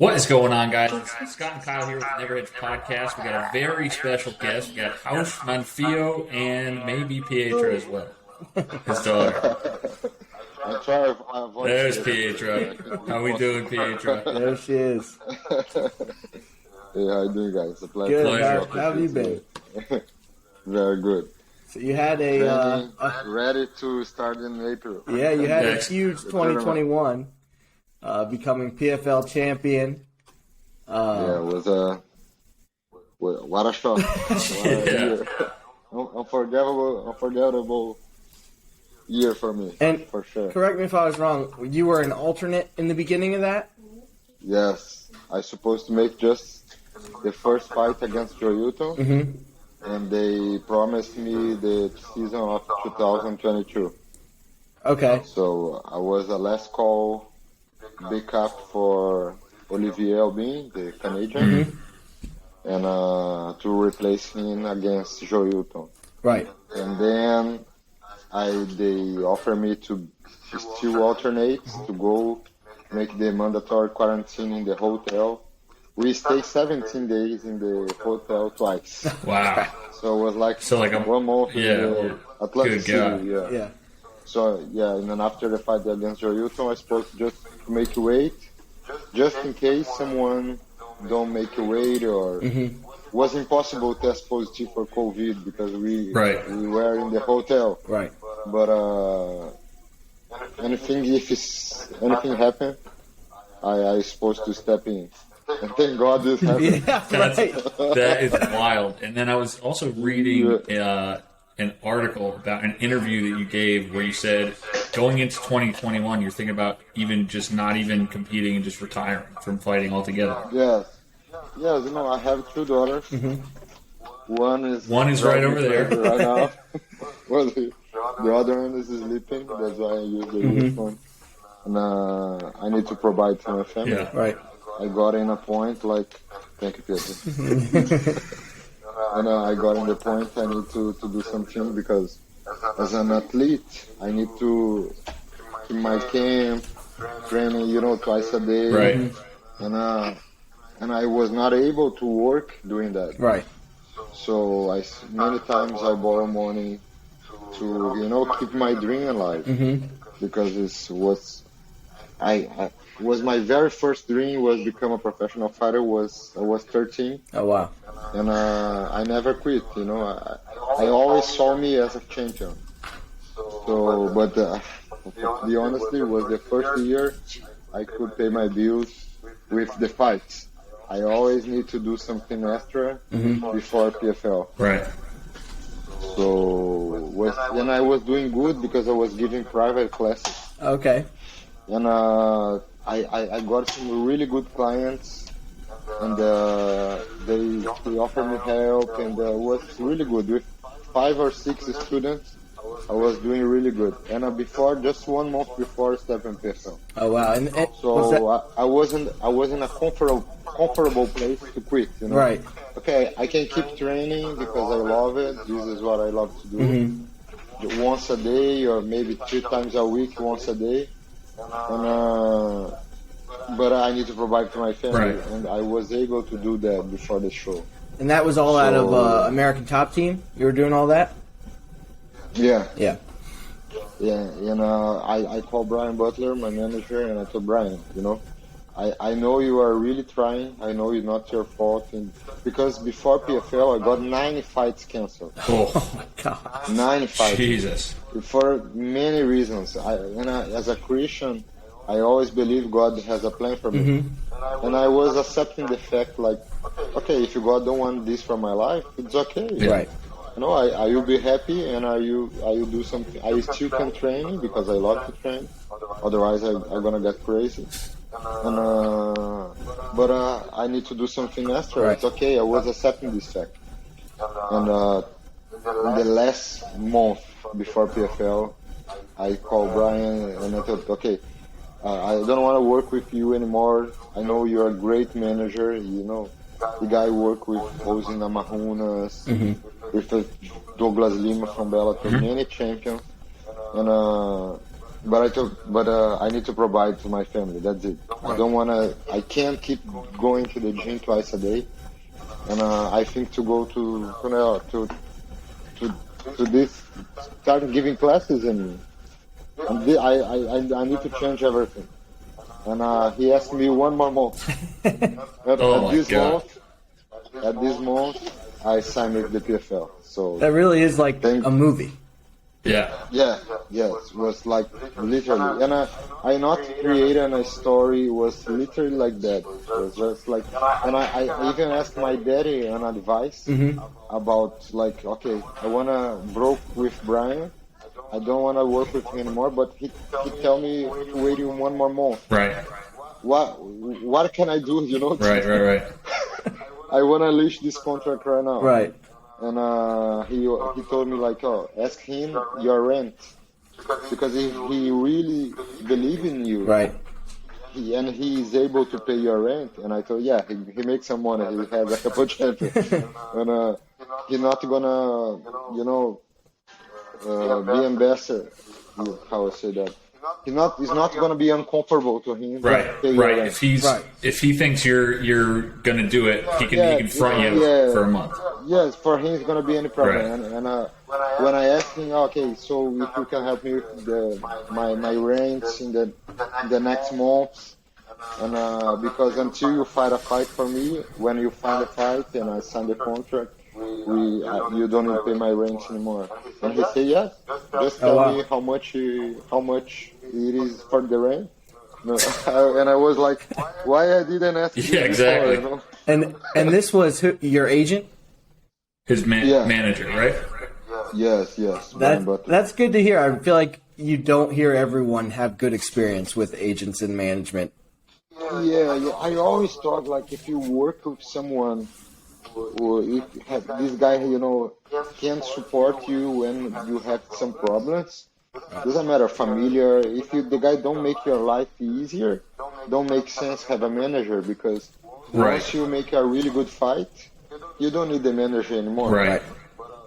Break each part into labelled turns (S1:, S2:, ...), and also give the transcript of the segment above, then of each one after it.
S1: What is going on, guys? It's Scott and Kyle here with the NeverHedge podcast. We got a very special guest. We got Raush Manfio and maybe Pietro as well. His daughter.
S2: I'm trying to avoid.
S1: There's Pietro. How we doing, Pietro?
S3: There she is.
S2: Hey, how you doing, guys? It's a pleasure.
S3: Good.
S1: Pleasure.
S3: How have you been?
S2: Very good.
S3: So you had
S2: Ready to start in April.
S3: you had a
S1: Yes.
S3: huge 2021, becoming PFL champion.
S2: Yeah, it was what a shock. What a year. Unforgettable year for me.
S3: And
S2: for sure.
S3: correct me if I was wrong. You were an alternate in the beginning of that.
S2: Yes, I supposed to make just the first fight against Joe Hilton, and they promised me the season of 2022.
S3: Okay.
S2: So I was a last call backup for Olivier Albin, the Canadian, and to replace him against Joe Hilton.
S3: Right.
S2: And then they offered me to still alternate, to go make the mandatory quarantine in the hotel. We stayed 17 days in the hotel twice.
S1: Wow.
S2: So it was like,
S1: So like a
S2: 1 month in the Atlantic
S1: Good God.
S2: City.
S3: Yeah.
S2: So, yeah, and then after the fight against Joe Hilton, I supposed just to make a weight, just in case someone don't make a weight or was impossible to test positive for COVID because we were in the hotel.
S3: Right.
S2: But anything happen, I supposed to step in. And thank God this happened.
S3: Yeah. Right.
S1: That is wild. And then I was also reading an article about an interview that you gave where you said going into 2021, you're thinking about even just not even competing and just retiring from fighting altogether.
S2: Yes. Yes, I have 2 daughters. One is
S1: right over there.
S2: Right now. Well, the other one is sleeping. That's why I use the earphone. And I need to provide for my family.
S1: Yeah.
S3: Right.
S2: I got in a point thank you, Peter. And I got in the point I need to do something because as an athlete, I need to keep my camp, training, twice a day.
S1: Right.
S2: And I was not able to work doing that.
S3: Right.
S2: So many times I borrow money to, keep my dream alive. Because was my very first dream was become a professional fighter. I was 13.
S3: Oh wow.
S2: And I never quit. I always saw me as a champion. So, but the honesty was the first year I could pay my bills with the fights. I always need to do something extra before PFL.
S1: Right.
S2: So I was doing good because I was giving private classes.
S3: Okay.
S2: And I got some really good clients, and they offered me help, and it was really good. With 5 or 6 students, I was doing really good. And just 1 month before stepping PFL.
S3: Oh wow. And
S2: So I wasn't a comfortable place to quit.
S3: Right.
S2: Okay, I can keep training because I love it. This is what I love to do. Once a day or maybe 3 times a week, once a day. And but I need to provide for my family, and I was able to do that before the show.
S3: And that was all out of American Top Team. You were doing all that.
S2: Yeah.
S3: Yeah.
S2: Yeah. I called Brian Butler, my manager, and I told Brian, I know you are really trying. I know it's not your fault, because before PFL I got 9 fights canceled.
S1: Oh
S3: my God.
S2: 9 fights.
S1: Jesus.
S2: For many reasons. As a Christian, I always believe God has a plan for me. And I was accepting the fact, okay, if God don't want this for my life, it's okay.
S1: Yeah.
S3: Right.
S2: I will be happy, and I will do something. I still can train because I love to train. Otherwise, I'm gonna get crazy. But I need to do something extra.
S3: Right.
S2: It's okay. I was accepting this fact. And the last month before PFL, I called Brian and I thought, okay, I don't want to work with you anymore. I know you're a great manager. The guy worked with Jose Namajunas, with Douglas Lima from Bellator, many champions. And but I need to provide to my family. That's it. I can't keep going to the gym twice a day, and I think to go to this, start giving classes, and I need to change everything. And he asked me one more month. At this month, I signed with the PFL. So
S3: that really is like a movie.
S1: Yeah.
S2: It was like literally, and I not creating a story. It was literally like that. It was just like, and I even asked my daddy an advice about like, okay, I wanna broke with Brian. I don't wanna work with him anymore. But he tell me to wait one more month.
S1: Right.
S2: What can I do? You know.
S1: Right.
S2: I wanna leash this contract right now.
S3: Right.
S2: And he told me like, oh, ask him your rent, because if he really believe in you,
S3: right,
S2: he is able to pay your rent. And I thought, yeah, he makes some money. He has a couple champions, and he's not gonna, be ambassador. How I say that? It's not going to be uncomfortable to him.
S1: Right. If he thinks you're going to do it, he can front you for a month.
S2: Yes, for him it's going to be any problem.
S1: Right.
S2: And when I asked him, okay, so if you can help me with my rents in the next month, and because until you fight a fight for me, when you find a fight and I sign the contract, you don't need to pay my rent anymore. And he said, yes, just tell me how much it is for the rent. No, and I was like, why I didn't ask you before,
S1: exactly.
S2: You know?
S3: And this was your agent?
S1: His manager, right?
S2: Yes.
S3: That's good to hear. I feel like you don't hear everyone have good experience with agents and management.
S2: Yeah. I always thought, like, if you work with someone, or if this guy, can support you when you have some problems. Doesn't matter, familiar. If the guy don't make your life easier, don't make sense have a manager, because once you make a really good fight, you don't need the manager anymore.
S1: Right.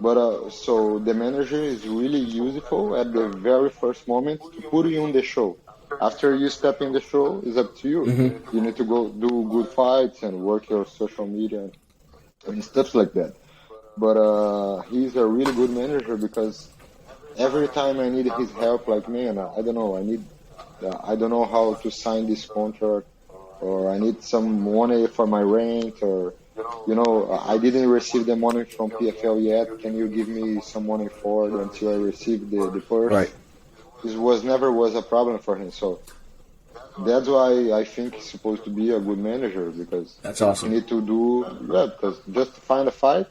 S2: But so the manager is really useful at the very first moment to put you on the show. After you step in the show, it's up to you. Mm-hmm. You need to go do good fights and work your social media and stuff like that. But he's a really good manager, because every time I need his help, like, man, I don't know, I don't know how to sign this contract, or I need some money for my rent, or, I didn't receive the money from PFL yet. Can you give me some money for it until I receive the purse?
S3: Right.
S2: This never was a problem for him. So that's why I think he's supposed to be a good manager, because
S3: that's awesome.
S2: You need to because just to find a fight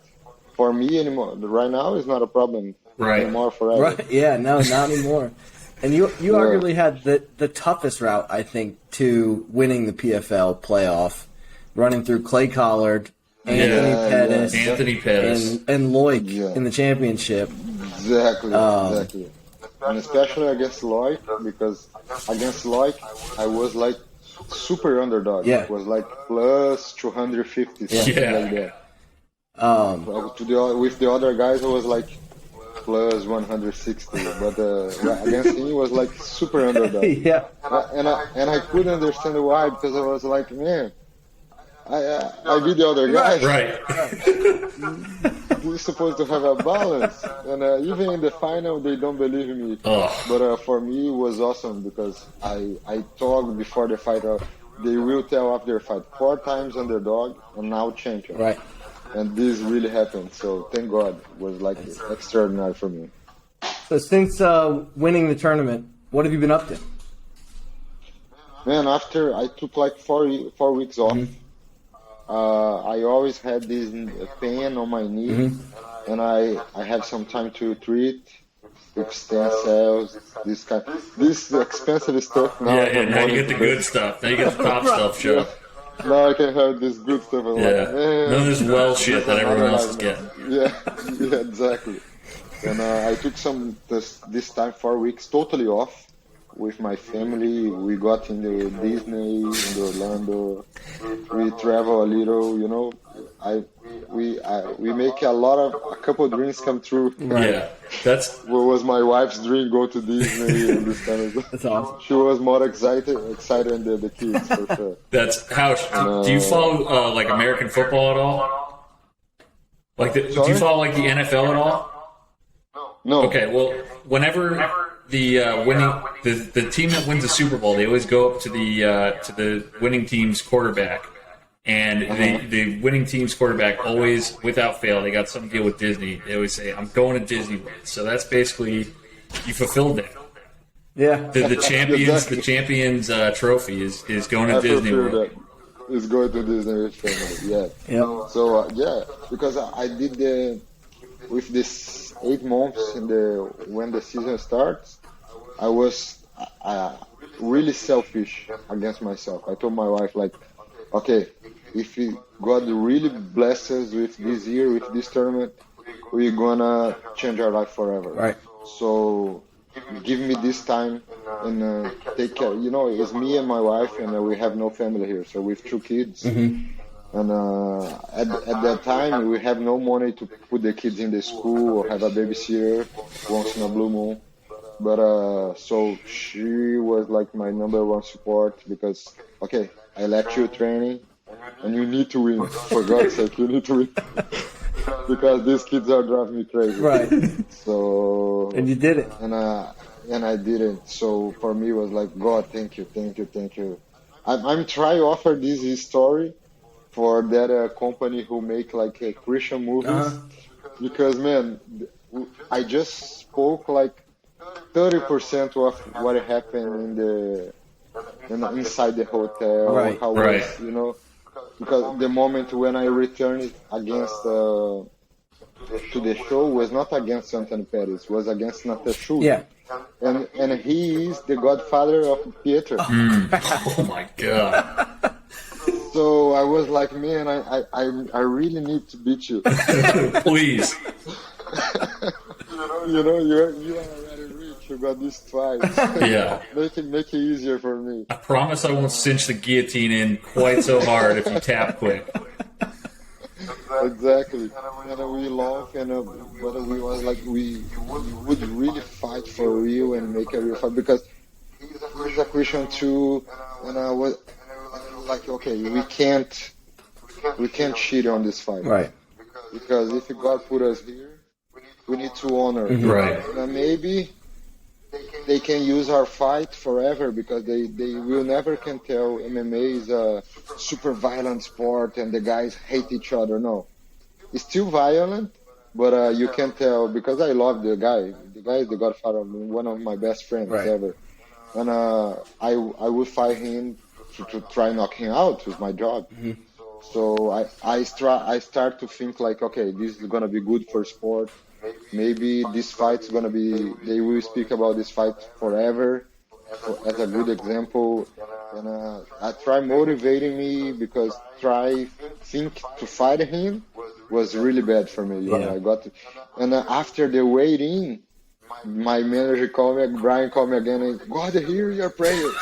S2: for me anymore right now is not a problem anymore forever.
S3: Right? Yeah, no, not anymore. And you arguably had the toughest route, I think, to winning the PFL playoff, running through Clay Collard, Anthony Pettis, and Loic in the championship.
S2: Exactly. And especially against Loic, because against Loic, I was like super underdog.
S3: Yeah.
S2: It was like plus 250, something like that. With the other guys, I was like plus 160. But against him, it was like super underdog.
S3: Yeah.
S2: And I couldn't understand why, because I was like, man, I beat the other guys.
S1: Right.
S2: We're supposed to have a balance, and even in the final, they don't believe me. But for me, it was awesome, because I talked before the fight. They will tell after the fight, 4 times underdog and now champion.
S3: Right.
S2: And this really happened. So thank God, it was like extraordinary for me.
S3: So since winning the tournament, what have you been up to?
S2: Man, after I took like 4 weeks off. Mm-hmm. I always had this pain on my knee, and I have some time to treat with stem cells, this expensive stuff. Now
S1: now you get the good stuff. Now you get the top stuff, Joe.
S2: Now I can have this good stuff.
S1: None of this well shit that everyone else is getting.
S2: Yeah, exactly. And I took this time 4 weeks totally off. with my family. We got in the Disney, in the Orlando. We travel a little, you know. We make a couple dreams come true.
S1: Yeah, that's
S2: what was my wife's dream, go to Disney and this kind of stuff.
S3: That's awesome.
S2: She was more excited than the kids, for sure.
S1: That's how. Do you follow like American football at all? Like, do you follow like the NFL at all?
S2: No.
S1: Okay, well, whenever the the team that wins the Super Bowl, they always go up to the winning team's quarterback, and the winning team's quarterback always, without fail, they got some deal with Disney. They always say, "I'm going to Disneyland." So that's basically you fulfilled that.
S3: Yeah.
S1: The champions trophy is going to Disney World.
S2: It's going to Disney family. Yeah.
S3: Yeah.
S2: So because I did with this 8 months when the season starts, I was really selfish against myself. I told my wife, like, okay, if God really blesses us with this year, with this tournament, we're gonna change our life forever.
S3: Right.
S2: So give me this time and take care. You know, it's me and my wife, and we have no family here, so we have 2 kids.
S3: Mm-hmm.
S2: And at that time, we have no money to put the kids in the school or have a babysitter once in a blue moon. But so she was like my number one support because, okay, I let you training, and you need to win. For God's sake, you need to win. Because these kids are driving me crazy.
S3: Right.
S2: So.
S3: And you did it.
S2: And I didn't. So for me, it was like, God, thank you. I'm trying to offer this story for that company who make like Christian movies, because man, I just spoke like 30% of what happened inside the hotel,
S1: right.
S2: how was, you know, because the moment when I returned against to the show was not against Anthony Pettis, was against Natasha.
S3: Yeah.
S2: And he is the godfather of theater.
S1: Oh my God.
S2: So I was like, man, I really need to beat you.
S1: Please.
S2: you are already rich. You got this twice.
S1: Yeah.
S2: Make it easier for me.
S1: I promise I won't cinch the guillotine in quite so hard if you tap quick.
S2: Exactly. And we laugh, but we was like, we would really fight for real and make a real fight, because he's a Christian too, and I was like, okay, we can't cheat on this fight,
S3: right?
S2: Because if God put us here, we need to honor,
S1: right?
S2: And maybe they can use our fight forever, because they will never can tell MMA is a super violent sport and the guys hate each other. No, it's still violent, but you can tell, because I love the guy. The guy is the godfather of one of my best friends ever, and I would fight him to try knock him out with my job. Mm-hmm. So I start to think like, okay, this is gonna be good for sport. Maybe this fight's gonna be. They will speak about this fight forever, as a good example. And I try motivating me, because think to fight him was really bad for me. You know, I got to, and after the waiting, my manager called me, Brian called me again, and God, hear your prayers.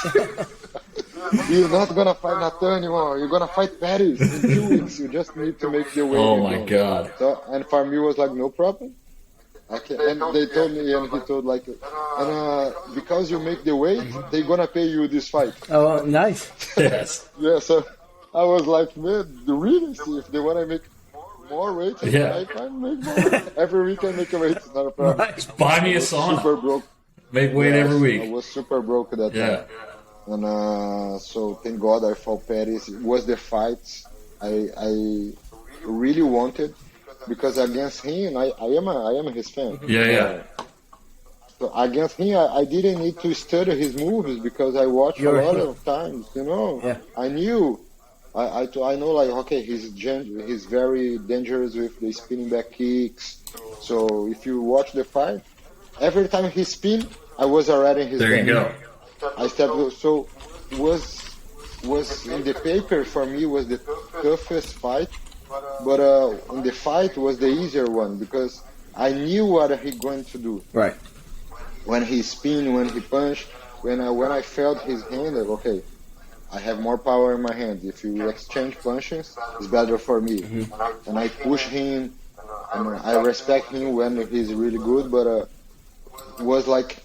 S2: You're not gonna fight Nathan anymore. You're gonna fight Pettis in 2 weeks. You just need to make the weight.
S1: Oh my God!
S2: So, and for me, it was like, no problem. And they told me, and he told like, and because you make the weight, they're gonna pay you this fight.
S3: Oh, nice.
S1: Yes.
S2: Yeah. So I was like, man, really? See, if they wanna make more weight, I can make more. Every week I make a weight. It's not a problem.
S3: Right.
S1: Just buy me a sauna.
S2: Super broke.
S1: Make weight every week.
S2: I was super broke at that time. And so thank God I fought Pettis. It was the fight I really wanted, because against him I am his fan.
S1: Yeah.
S2: So against him I didn't need to study his moves, because I watched a lot of times. You know, I knew. I know, like, okay, he's very dangerous with the spinning back kicks. So if you watch the fight, every time he spin, I was already in his
S1: There
S2: back.
S1: you go.
S2: I started, so was in the paper for me was the toughest fight, but in the fight was the easier one, because I knew what he going to do.
S3: Right.
S2: When he spin, when he punch, when I felt his hand, like, okay, I have more power in my hand. If you exchange punches, it's better for me. And I push him, and I respect him when he's really good. But it was like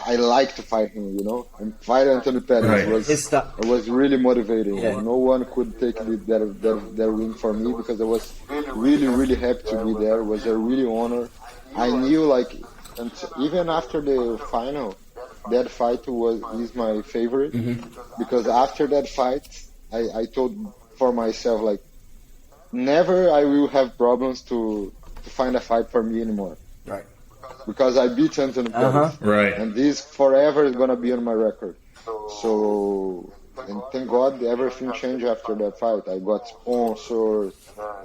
S2: I like to fight him, And fight Anthony Pettis was really motivating.
S3: Yeah.
S2: No one could take that win for me because I was really, really happy to be there. It was a really honor. I knew, like, and even after the final, that fight is my favorite because after that fight, I told for myself, like, never I will have problems to find a fight for me anymore.
S3: Right.
S2: Because I beat Anthony Pettis.
S1: Right.
S2: And this forever is going to be on my record. So, and thank God everything changed after that fight. I got sponsors,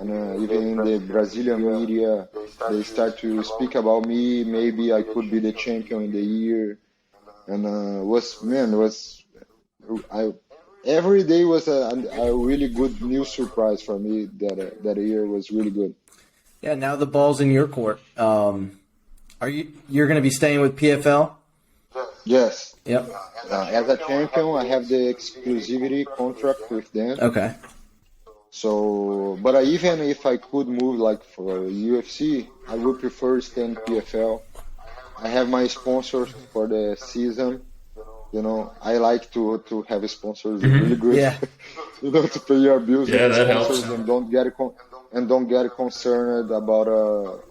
S2: and even in the Brazilian media, they start to speak about me. Maybe I could be the champion in the year. And every day was a really good new surprise for me. That year was really good.
S3: Yeah, now the ball's in your court. You're going to be staying with PFL?
S2: Yes.
S3: Yep.
S2: As a champion, I have the exclusivity contract with them.
S3: Okay.
S2: So, but even if I could move like for UFC, I would prefer staying PFL. I have my sponsors for the season. I like to have sponsors really good.
S3: Yeah.
S2: To pay your bills
S1: that
S2: sponsors
S1: helps.
S2: and don't get concerned about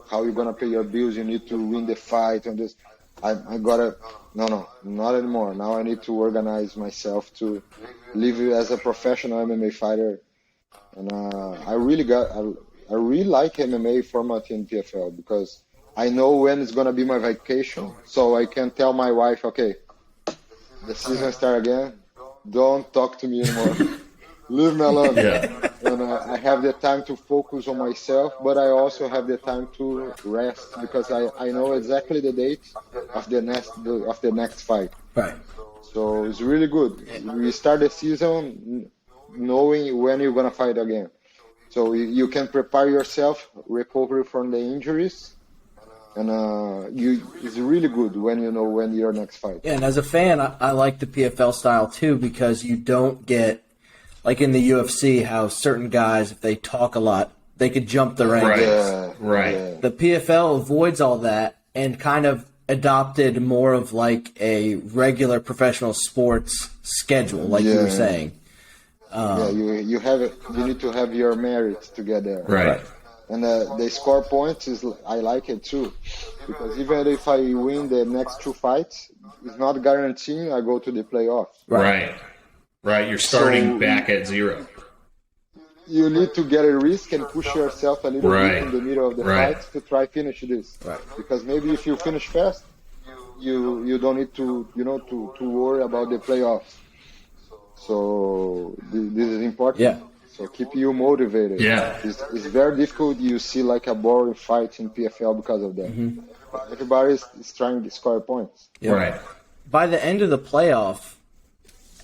S2: how you're gonna pay your bills. You need to win the fight and this. I gotta no, not anymore. Now I need to organize myself to live as a professional MMA fighter, and I really like MMA format in PFL because I know when it's gonna be my vacation, so I can tell my wife, okay, the season start again. Don't talk to me anymore. Leave me alone.
S1: Yeah.
S2: And I have the time to focus on myself, but I also have the time to rest because I know exactly the date of the next fight.
S3: Right.
S2: So it's really good. We start the season knowing when you're gonna fight again. So you can prepare yourself, recover from the injuries, and it's really good when you know when your next fight.
S3: Yeah, and as a fan, I like the PFL style too because you don't get, like in the UFC, how certain guys, if they talk a lot, they could jump the ranks.
S1: Right. Right.
S2: Yeah.
S3: The PFL avoids all that and kind of adopted more of like a regular professional sports schedule, like you were saying.
S2: You need to have your merits together.
S1: Right.
S2: And the score points I like it too, because even if I win the next two fights, it's not guaranteeing I go to the playoffs.
S1: Right. You're starting back at zero.
S2: You need to get a risk and push yourself a little bit in the middle of the fight to try finish this.
S3: Right.
S2: Because maybe if you finish fast, you don't need to to worry about the playoffs. So this is important.
S3: Yeah.
S2: So keep you motivated.
S1: Yeah.
S2: It's very difficult. You see like a boring fight in PFL because of that. Everybody is trying to score points.
S3: Yeah.
S1: Right.
S3: By the end of the playoff,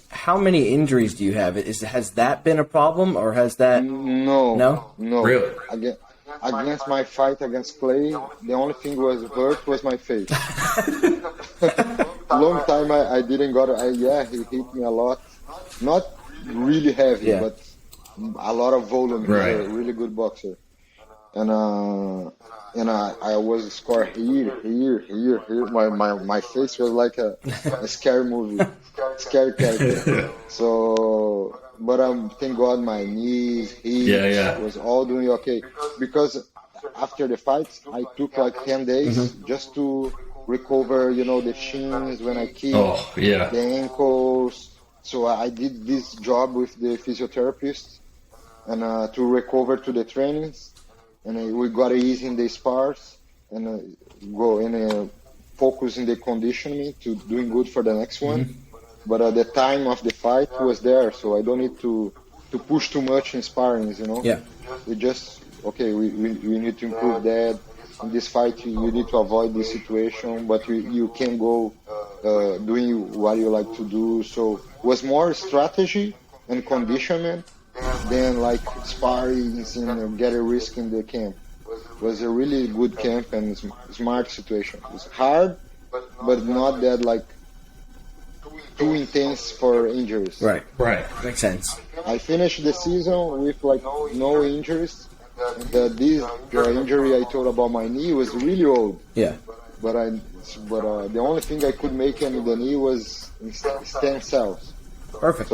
S3: how many injuries do you have? Has that been a problem, or has that?
S2: No.
S1: Really?
S2: Against my fight against Clay, the only thing was hurt was my face. Long time I didn't got. He hit me a lot. Not really heavy, but a lot of volume.
S1: Right.
S2: He's a really good boxer. And I was score here. My face was like a scary movie, scary character. So, but thank God my knees, hips was all doing okay. Because after the fight, I took like 10 days just to recover. The shins when I kick, the ankles. So I did this job with the physiotherapist and to recover to the trainings. And we got easy in the spars and go and focus in the conditioning to doing good for the next one. But at the time of the fight was there, so I don't need to push too much in sparring,
S3: Yeah.
S2: We just, we need to improve that. In this fight, you need to avoid this situation, but you can go doing what you like to do. So it was more strategy and conditioning than like sparring and get a risk in the camp. It was a really good camp and smart situation. It's hard, but not that like too intense for injuries.
S3: Right.
S1: Right.
S3: Makes sense.
S2: I finished the season with like no injuries. This injury I told about my knee was really old.
S3: Yeah.
S2: But the only thing I could make in the knee was stem cells.
S3: Perfect.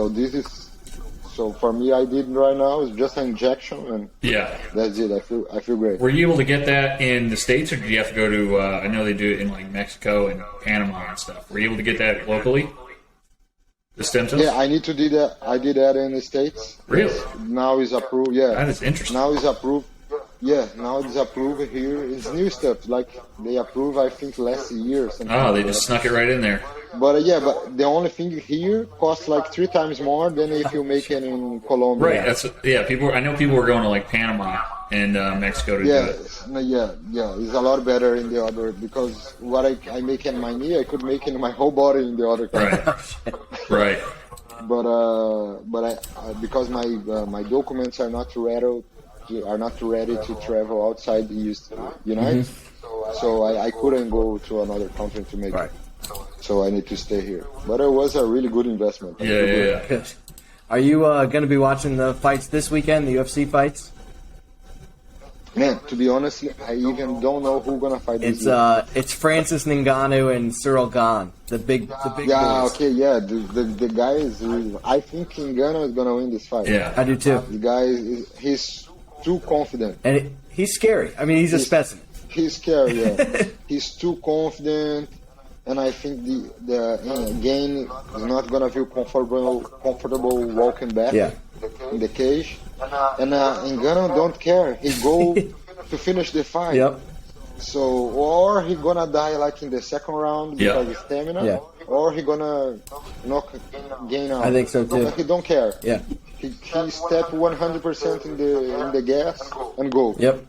S2: So for me, I did right now is just an injection, and
S1: Yeah.
S2: that's it. I feel great.
S1: Were you able to get that in the States, or did you have to go to, I know they do it in like Mexico and Panama and stuff. Were you able to get that locally? The stem cells?
S2: Yeah, I need to do that. I did that in the States.
S1: Really?
S2: Now it's approved. Yeah.
S1: That is interesting.
S2: Now it's approved. Yeah, now it's approved here. It's new stuff. Like they approved, I think, last year or something.
S1: Oh, they
S2: like
S1: just
S2: that.
S1: snuck it right in there.
S2: But but the only thing here costs like 3 times more than if you make it in Colombia.
S1: Right. I know people were going to like Panama and Mexico to do it.
S2: Yeah. It's a lot better in the other because what I make in my knee, I could make in my whole body in the other country.
S1: Right. Right.
S2: But because my documents are not ready to travel outside the United, so I couldn't go to another country to make it. So I need to stay here. But it was a really good investment.
S1: Yeah.
S3: Good. Are you going to be watching the fights this weekend, the UFC fights?
S2: Man, to be honest, I even don't know who's gonna fight this week.
S3: It's Francis Ngannou and Cyril Gane, the big
S2: Yeah,
S3: boys.
S2: okay, yeah. The guy is really, I think Ngannou is gonna win this fight.
S1: Yeah.
S3: I do too.
S2: The guy he's too confident.
S3: And he's scary. I mean, he's a specimen.
S2: He's scary, yeah. He's too confident, and I think the game is not gonna feel comfortable walking back in the cage. And Ngannou don't care. He go to finish the fight.
S3: Yep.
S2: So, or he gonna die like in the second round because of stamina, or he gonna gain out.
S3: I think so too.
S2: He don't care.
S3: Yeah.
S2: He step 100% in the gas and go.
S3: Yep.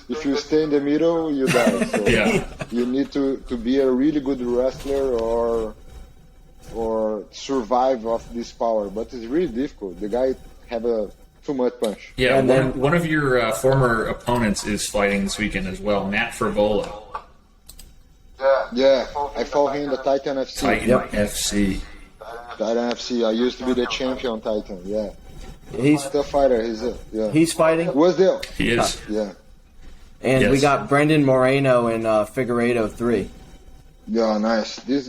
S2: If you stay in the middle, you die. So you need to be a really good wrestler or survive off this power. But it's really difficult. The guy have too much punch.
S1: Yeah,
S3: And then-
S1: one of your former opponents is fighting this weekend as well, Matt Frivola.
S2: Yeah, I fought him in the Titan FC.
S1: Titan FC.
S2: Titan FC. I used to be the champion Titan. Yeah,
S3: He's
S2: tough fighter.
S3: he's fighting.
S2: Was there?
S1: He is.
S2: Yeah.
S3: And we
S1: Yes.
S3: got Brendan Moreno in Figueiredo 3.
S2: Yeah, nice. These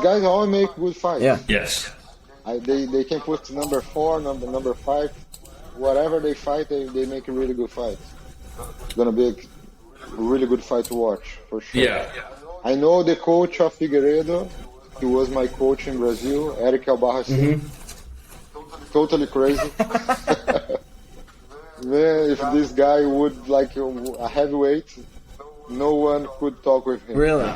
S2: guys all make good fights.
S3: Yeah.
S1: Yes.
S2: They can put number 4, number 5, whatever they fight, they make a really good fight. It's gonna be a really good fight to watch for sure.
S1: Yeah.
S2: I know the coach of Figueiredo. He was my coach in Brazil, Eric Albarracin. Totally crazy. Man, if this guy would like a heavyweight, no one could talk with him.
S3: Really?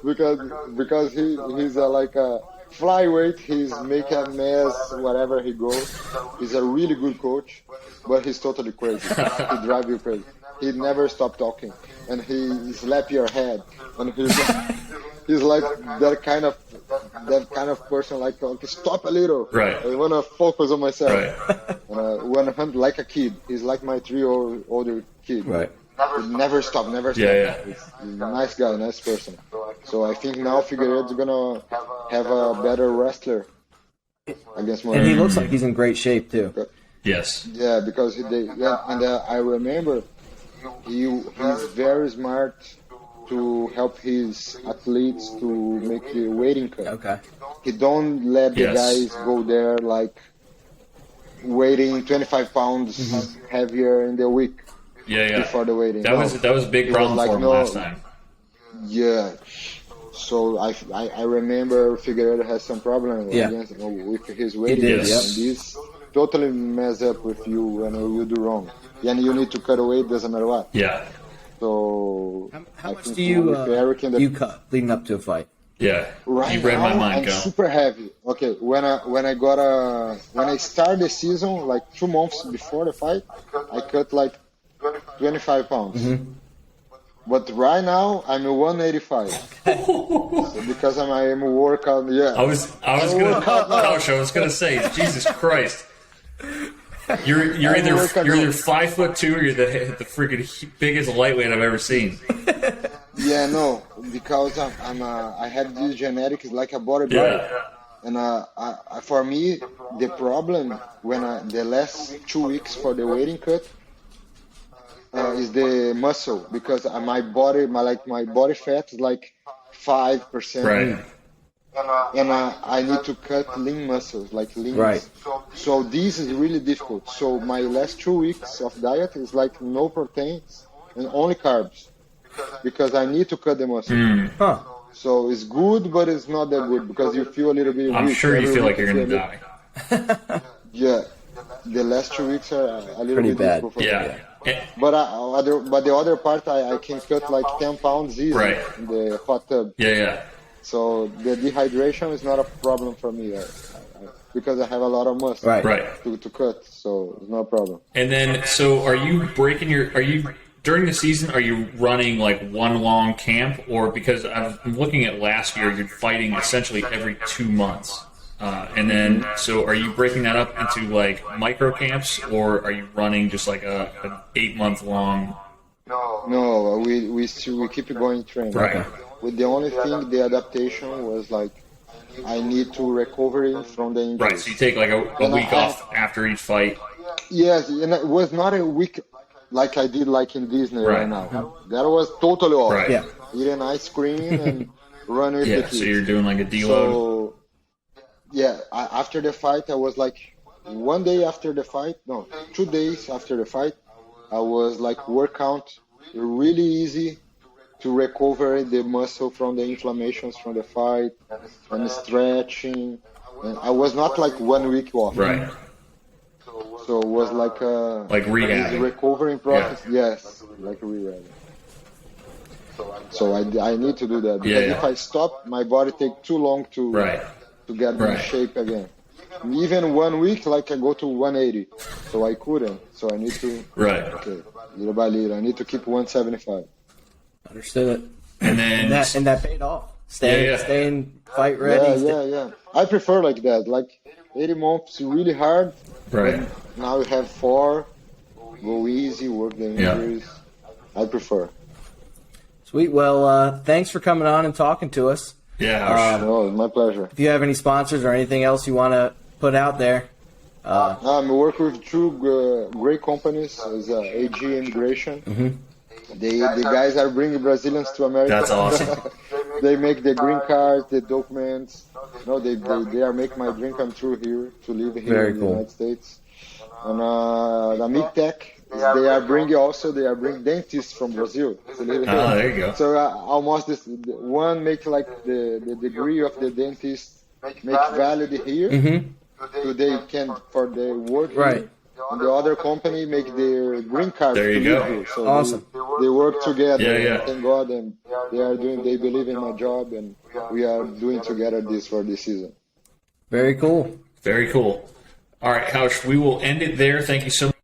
S2: Because he's like a flyweight. He's make a mess wherever he goes. He's a really good coach, but he's totally crazy. He drive you crazy. He never stop talking, and he slap your head. And he's like that kind of person. Like, okay, stop a little.
S1: Right.
S2: I wanna focus on myself.
S1: Right.
S2: When I'm like a kid, he's like my 3 older kid.
S3: Right.
S2: Never stop.
S1: Yeah.
S2: He's a nice guy, nice person. So I think now Figueiredo's gonna have a better wrestler against Moreno.
S3: And he looks like he's in great shape too.
S1: Yes.
S2: Yeah, because I remember he's very smart to help his athletes to make the weighting cut.
S3: Okay.
S2: He don't let the guys go there like weighing 25 pounds heavier in the week.
S1: Yeah.
S2: Before the weighting.
S1: That was a big problem for him last time.
S2: Yeah. So I remember Figueiredo has some problem with his weighting.
S3: did,
S2: And this totally mess up with you when you do wrong. And you need to cut away, doesn't matter what.
S1: Yeah.
S2: So
S3: How
S2: I
S3: much
S2: think
S3: do you
S2: with Eric and
S3: you cut leading up to a fight?
S1: Yeah.
S2: right
S1: You read
S2: now,
S1: my mind,
S2: I'm
S1: Go.
S2: super heavy. Okay, when I start the season, like 2 months before the fight, I cut like 25 pounds. But right now I'm 185 because I'm workout. Yeah,
S1: I was gonna say, Jesus Christ. You're either 5'2" or you're the freaking biggest lightweight I've ever seen.
S2: Yeah, no, because I had these genetics like a bodybuilder, And for me, the problem when the last 2 weeks for the weighting cut is the muscle, because my body fat is like 5%.
S1: Right.
S2: And I need to cut lean muscles, like lean.
S3: Right.
S2: So this is really difficult. So my last 2 weeks of diet is like no proteins and only carbs, because I need to cut the muscle.
S3: Huh.
S2: So it's good, but it's not that good, because you feel a little bit
S1: I'm
S2: weak.
S1: sure you feel like you're
S2: Every
S1: going to
S2: week
S1: die.
S2: Yeah, the last 2 weeks are a little
S3: Pretty
S2: bit
S3: bad.
S2: difficult for me.
S1: Yeah.
S2: But the other part, I can cut like 10 pounds easy
S1: Right.
S2: in the hot tub.
S1: Yeah.
S2: So the dehydration is not a problem for me, because I have a lot of muscle
S1: Right.
S2: to cut, so it's no problem.
S1: And then, so are you during the season, are you running like one long camp, or because I'm looking at last year, you're fighting essentially every 2 months? And then, so are you breaking that up into like micro camps, or are you running just like an 8-month long?
S2: No, we keep going training.
S1: Right.
S2: With the only thing, the adaptation was like, I need to recover from the injury.
S1: Right. So you take like a week off after each fight.
S2: Yes, and it was not a week like I did like in Disney right now. That was totally off.
S1: Right.
S3: Yeah.
S2: Eating ice cream and run with the
S1: Yeah.
S2: kids.
S1: So you're doing like a deload.
S2: So, yeah, after the fight, I was like, 1 day after the fight, no, 2 days after the fight, I was like workout really easy to recover the muscle from the inflammations from the fight and stretching. And I was not like 1 week off.
S1: Right.
S2: So it was like a
S1: rehabbing.
S2: recovering process. Yeah. Yes, like rehab. So I need to do that, because if I stop, my body takes too long to get in shape again. Even 1 week, like I go to 180, so I couldn't. So I need to okay, little by little. I need to keep 175.
S3: Understood it.
S1: And then
S3: And that paid off. Staying fight ready.
S2: Yeah. I prefer like that. Like 80 months, really hard.
S1: right.
S2: Now we have 4. Go easy, work the injuries. I prefer.
S3: Sweet. Well, thanks for coming on and talking to us.
S1: Yeah.
S2: Oh, my pleasure.
S3: If you have any sponsors or anything else you want to put out there.
S2: I'm working with 2 great companies. Is AG Immigration. The guys are bringing Brazilians to America.
S1: That's awesome.
S2: They make the green cards, the documents. No, they are making my dream come true here, to live here
S3: Very
S2: in
S3: cool.
S2: the United States. And the MidTech, they are bringing dentists from Brazil to live here.
S1: Oh, there you go.
S2: So almost one make like the degree of the dentist make valid here. So they can for the work here.
S3: Right.
S2: And the other company make their green card
S1: There you
S2: to live
S1: go.
S2: here. So
S3: Awesome.
S2: they work together.
S1: Yeah.
S2: Thank God, and they believe in my job, and we are doing together this for this season.
S3: Very cool.
S1: Very cool. All right, Raush, we will end it there. Thank you so much.